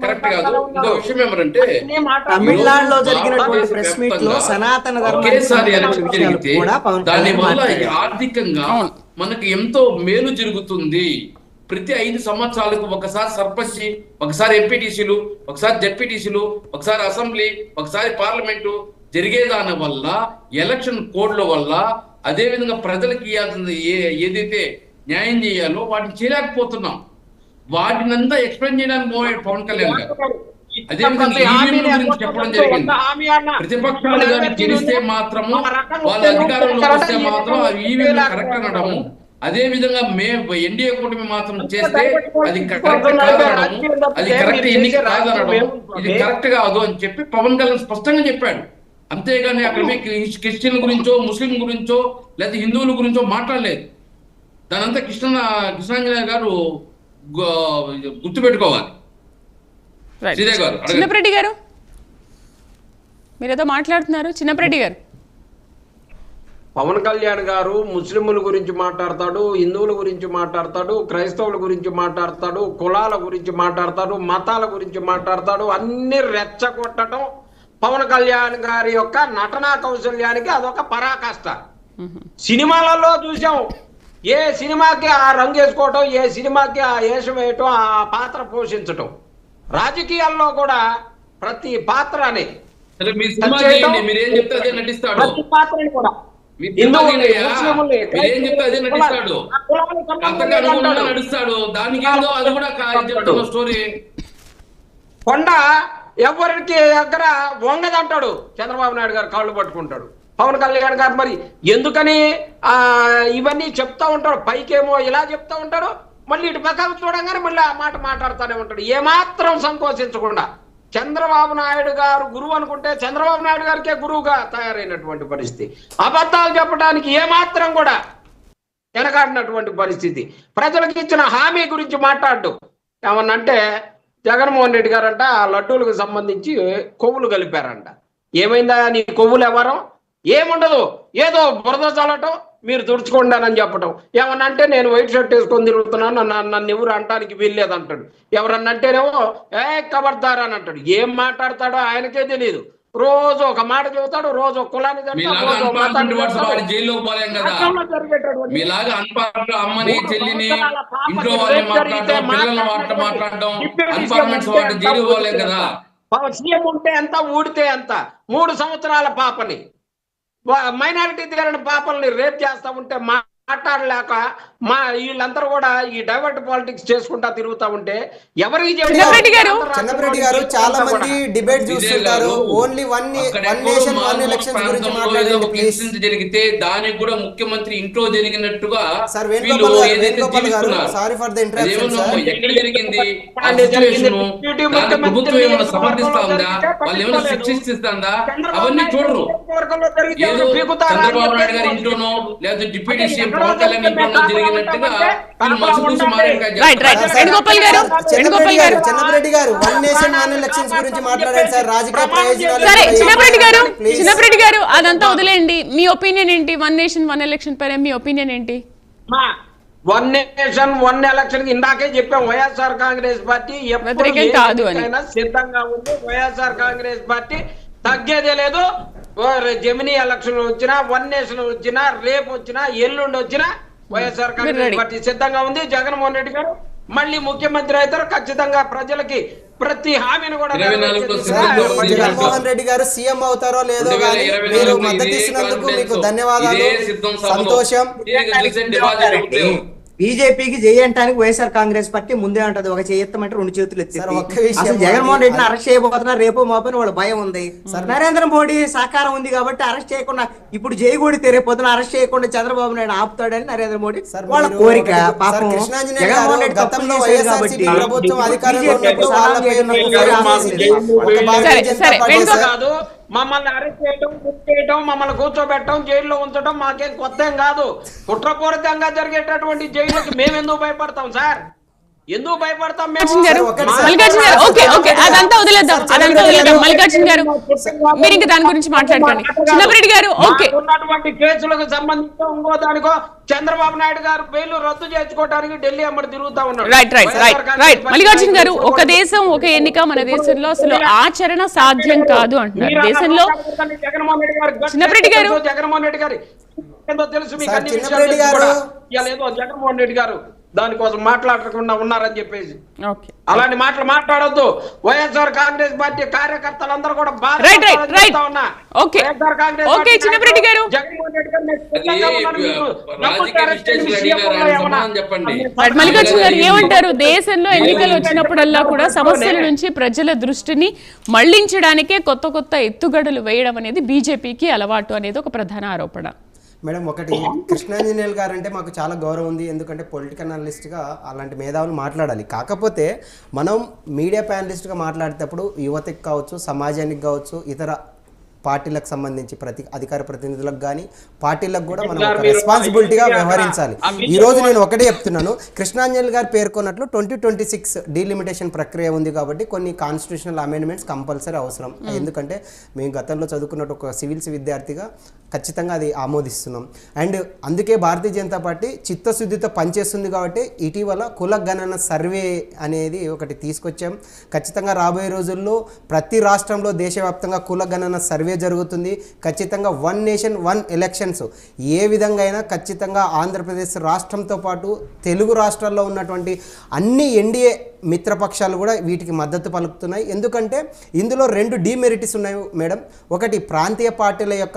Correct కాదు. ఇంకో విషయం ఏమంటే తమిళనాడులో జరిగినటువంటి ప్రెస్ మీట్ లో సనాతన ఒకేసారి ఎలక్షన్ జరిగితే దాని వల్ల ఆర్థికంగా మనకి ఎంతో మేలు జరుగుతుంది. ప్రతి 5 సంవత్సరాలకు ఒకసారి సర్పంచ్, ఒకసారి ఎంపీటీసీలు, ఒకసారి జెడ్పీటీసీలు, ఒకసారి అసెంబ్లీ, ఒకసారి పార్లమెంటు జరిగేదాని వల్ల ఎలక్షన్ కోడ్ల వల్ల అదే విధంగా ప్రజలకు ఇవ్వాల్సిన ఏదైతే న్యాయం చేయాలో వాటిని చేయలేకపోతున్నాం. వాటినంతా ఎక్స్ప్లెయిన్ చేయడానికి పవన్ కళ్యాణ్ గారు అదేవిధంగా ఈవీఎంల గురించి చెప్పడం జరిగింది. ప్రతిపక్షాలు కానీ గెలిస్తే మాత్రము వాళ్ళ అధికారంలో వస్తే మాత్రం ఆ ఈవీఎంలు కరెక్ట్ అనడము, అదే విధంగా ఎన్డీఏ కూటమి మాత్రం చేస్తే అది కరెక్ట్ కాదనడము, అది కరెక్ట్ ఎన్నిక కాదనడం, ఇది కరెక్ట్ కాదు అని చెప్పి పవన్ కళ్యాణ్ స్పష్టంగా చెప్పాడు. అంతేగాని అక్కడ క్రిస్టియన్ గురించో, ముస్లిం గురించో, లేదా హిందువుల గురించో మాట్లాడలేదు. దానంతా కృష్ణాంజనేయ గారు గుర్తుపెట్టుకోవాలి. చిన్నప్రెడ్డి గారు మీరేదో మాట్లాడుతున్నారు. చిన్నప్రెడ్డి గారు, పవన్ కళ్యాణ్ గారు ముస్లింల గురించి మాట్లాడతాడు, హిందువుల గురించి మాట్లాడతాడు, క్రైస్తవుల గురించి మాట్లాడతాడు, కులాల గురించి మాట్లాడతాడు, మతాల గురించి మాట్లాడతాడు. అన్ని రెచ్చగొట్టడం పవన్ కళ్యాణ్ గారి యొక్క నటనా కౌశల్యానికి అదొక పరాకాష్ట. సినిమాలలో చూసాం, ఏ సినిమాకి ఆ రంగు వేసుకోవటం, ఏ సినిమాకి ఆ వేషం వేయటం, ఆ పాత్ర పోషించటం. రాజకీయాల్లో కూడా ప్రతి పాత్రని ప్రతి పాత్రని కూడా కొండ ఎవరికి దగ్గర వంగదంటాడు, చంద్రబాబు నాయుడు గారు కాళ్ళు పట్టుకుంటాడు. పవన్ కళ్యాణ్ గారు మరి ఎందుకని ఇవన్నీ చెప్తా ఉంటాడు. పైకేమో ఇలా చెప్తా ఉంటాడు, మళ్ళీ ఇటు పక్కకు చూడంగానే మళ్ళీ ఆ మాట మాట్లాడుతూనే ఉంటాడు, ఏమాత్రం సంకోచించకుండా. చంద్రబాబు నాయుడు గారు గురువు అనుకుంటే చంద్రబాబు నాయుడు గారికే గురువుగా తయారైనటువంటి పరిస్థితి. అబద్ధాలు చెప్పడానికి ఏమాత్రం కూడా వెనకాడినటువంటి పరిస్థితి. ప్రజలకు ఇచ్చిన హామీ గురించి మాట్లాడు. ఏమన్నంటే జగన్మోహన్ రెడ్డి గారంట ఆ లడ్డూలకు సంబంధించి కొవ్వులు కలిపారంట. ఏమైందా నీ కొవ్వులు ఎవరం? ఏముండదు, ఏదో బురద చల్లటం, మీరు తుడుచుకోండానని చెప్పటం. ఏమన్నంటే నేను వైట్ షర్ట్ వేసుకొని తిరుగుతున్నాను, నన్ను ఎవరు అంటానికి వీల్లేదంటాడు. ఎవరన్నంటేనేమో కబర్దార్ అని అంటాడు. ఏం మాట్లాడతాడో ఆయనకే తెలియదు. రోజు ఒక మాట చెబుతాడు, రోజు ఒక కులాన్ని సీఎం ఉంటే ఎంత, ఊడితే ఎంత. 3 సంవత్సరాల పాపని, మైనారిటీ దిగరని పాపల్ని రేప్ చేస్తా ఉంటే మాట్లాడలేక వీళ్ళందరూ కూడా ఈ డైవర్ట్ పాలిటిక్స్ చేసుకుంటా తిరుగుతా ఉంటే ఎవరికి చిన్నప్రెడ్డి గారు చాలా మంది డిబేట్ చూస్తుంటారు. Only one nation one elections గురించి మాట్లాడండి ప్లీజ్. జరిగితే దానికి కూడా ముఖ్యమంత్రి ఇంట్లో జరిగినట్టుగా సార్ వేణుగోపాల్ గారు, sorry for the interruption sir. ఎక్కడ జరిగింది ప్రభుత్వం ఏమైనా సమర్థిస్తా ఉందా, వాళ్ళు ఏమైనా శిక్షిస్తుందా, అవన్నీ చూడరు. ఏదో చంద్రబాబు నాయుడు గారి ఇంట్లోనో లేదా డిప్యూటీ సీఎం పవన్ కళ్యాణ్ ఇంట్లోనో జరిగినట్టుగా చిన్నప్రెడ్డి గారు వన్ నేషన్ వన్ ఎలక్షన్స్ గురించి మాట్లాడారు సార్. రాజకీయ ప్రయోజనాలు. చిన్నప్రెడ్డి గారు అదంతా వదిలేండి, మీ ఒపీనియన్ ఏంటి? వన్ నేషన్ వన్ ఎలక్షన్ పైన మీ ఒపీనియన్ ఏంటి? వన్ నేషన్ వన్ ఎలక్షన్ ఇందాకే చెప్పాం. వైఎస్ఆర్ కాంగ్రెస్ పార్టీ ఎప్పుడైనా సిద్ధంగా ఉంది. వైఎస్ఆర్ కాంగ్రెస్ పార్టీ తగ్గేదే లేదు. జమినీ ఎలక్షన్ వచ్చినా, వన్ నేషన్ వచ్చినా, రేపు వచ్చినా, ఎల్లుండి వచ్చినా వైఎస్ఆర్ కాంగ్రెస్ పార్టీ సిద్ధంగా ఉంది. జగన్మోహన్ రెడ్డి గారు మళ్ళీ ముఖ్యమంత్రి అవుతారు. ఖచ్చితంగా ప్రజలకి ప్రతి హామీని కూడా జగన్మోహన్ రెడ్డి గారు సీఎం అవుతారో లేదో కానీ మీరు మద్దతు ఇచ్చినందుకు మీకు ధన్యవాదాలు, సంతోషం. బీజేపీకి జయంటానికి వైఎస్ఆర్ కాంగ్రెస్ పార్టీ ముందే ఉంటది. ఒక చేయమంటే 2 చేతులు ఎత్తారు. అసలు జగన్మోహన్ రెడ్డిని అరెస్ట్ చేయబోతున్నారు, రేపు మోపని వాళ్ళ భయం ఉంది. నరేంద్ర మోడీ సహకారం ఉంది కాబట్టి అరెస్ట్ చేయకుండా, ఇప్పుడు జైగూడితే రేపొద్దున అరెస్ట్ చేయకుండా చంద్రబాబు నాయుడు ఆపుతాడని నరేంద్ర మోడీ వాళ్ళ కోరిక. పాపం జగన్మోహన్ రెడ్డి తప్పని కాబట్టి మమ్మల్ని అరెస్ట్ చేయడం, గుర్తు చేయడం, మమ్మల్ని కూర్చోబెట్టడం, జైల్లో ఉంచడం మాకేం కొత్త ఏం కాదు. కుట్రపూరితంగా జరిగేటటువంటి జైలుకి మేము ఎందుకు భయపడతాం సార్? ఎందుకు భయపడతాం మల్లికార్జున గారు, మేము? మల్లికార్జున గారు, ఓకే ఓకే అదంతా వదిలేద్దాం, అదంతా వదిలేద్దాం. మల్లికార్జున గారు మీరు ఇంకా దాని గురించి మాట్లాడకండి. చిన్నపరెడ్డి గారు, ఓకే. ఉన్నటువంటి కేసులకు సంబంధించి ఇంకో దానికో చంద్రబాబు నాయుడు గారు బెయిల్ రద్దు చేసుకోవడానికి ఢిల్లీ అమ్మడి తిరుగుతా ఉన్నారు. రైట్ మల్లికార్జున గారు, ఒక దేశం ఒక ఎన్నిక మన దేశంలో అసలు ఆచరణ సాధ్యం కాదు అంటున్నారు. దేశంలో జగన్మోహన్ రెడ్డి గారు, చిన్నపరెడ్డి గారు, జగన్మోహన్ రెడ్డి గారు ఏందో తెలుసు మీకు, అన్ని చిన్నపరెడ్డి విషయాలు గారు, ఇవాళ ఏదో జగన్మోహన్ రెడ్డి గారు దానికోసం మాట్లాడకుండా ఉన్నారని చెప్పేసి ఓకే, అలాంటి మాటలు మాట్లాడొద్దు. వైఎస్ఆర్ కాంగ్రెస్ పార్టీ కార్యకర్తలందరూ కూడా రైట్ ఓకే ఓకే చిన్నపరెడ్డి గారు, మల్లికార్జున గారు ఏమంటారు? దేశంలో ఎన్నికలు వచ్చినప్పుడల్లా కూడా సమస్యల నుంచి ప్రజల దృష్టిని మళ్లించడానికే కొత్త కొత్త ఎత్తుగడలు వేయడం అనేది బీజేపీకి అలవాటు అనేది ఒక ప్రధాన ఆరోపణ. మేడం, ఒకటి కృష్ణాంజనేయులు గారు అంటే మాకు చాలా గౌరవం ఉంది, ఎందుకంటే పొలిటికల్ అనలిస్ట్గా అలాంటి మేధావులు మాట్లాడాలి. కాకపోతే మనం మీడియా ప్యానలిస్ట్గా మాట్లాడేటప్పుడు యువతకి కావచ్చు, సమాజానికి కావచ్చు, ఇతర పార్టీలకు సంబంధించి అధికార ప్రతినిధులకు కానీ పార్టీలకు కూడా మనం ఒక రెస్పాన్సిబిలిటీగా వ్యవహరించాలి. ఈరోజు నేను ఒకటే చెప్తున్నాను, కృష్ణాంజలి గారు పేర్కొన్నట్లు 2026 డీలిమిటేషన్ ప్రక్రియ ఉంది కాబట్టి కొన్ని కాన్స్టిట్యూషనల్ అమెండ్మెంట్స్ కంపల్సరీ అవసరం. ఎందుకంటే మేము గతంలో చదువుకున్నట్టు ఒక సివిల్స్ విద్యార్థిగా ఖచ్చితంగా అది ఆమోదిస్తున్నాం. అండ్ అందుకే భారతీయ జనతా పార్టీ చిత్తశుద్ధితో పనిచేస్తుంది కాబట్టి ఇటీవల కుల గణన సర్వే అనేది ఒకటి తీసుకొచ్చాం. ఖచ్చితంగా రాబోయే రోజుల్లో ప్రతి రాష్ట్రంలో దేశవ్యాప్తంగా కుల గణన సర్వే జరుగుతుంది. ఖచ్చితంగా 1 నేషన్ 1 ఎలక్షన్స్ ఏ విధంగా అయినా ఖచ్చితంగా ఆంధ్రప్రదేశ్ రాష్ట్రంతో పాటు తెలుగు రాష్ట్రాల్లో ఉన్నటువంటి అన్ని ఎన్డీఏ మిత్రపక్షాలు కూడా వీటికి మద్దతు పలుకుతున్నాయి. ఎందుకంటే ఇందులో 2 డీమెరిట్స్ ఉన్నాయి మేడం. ఒకటి ప్రాంతీయ పార్టీల యొక్క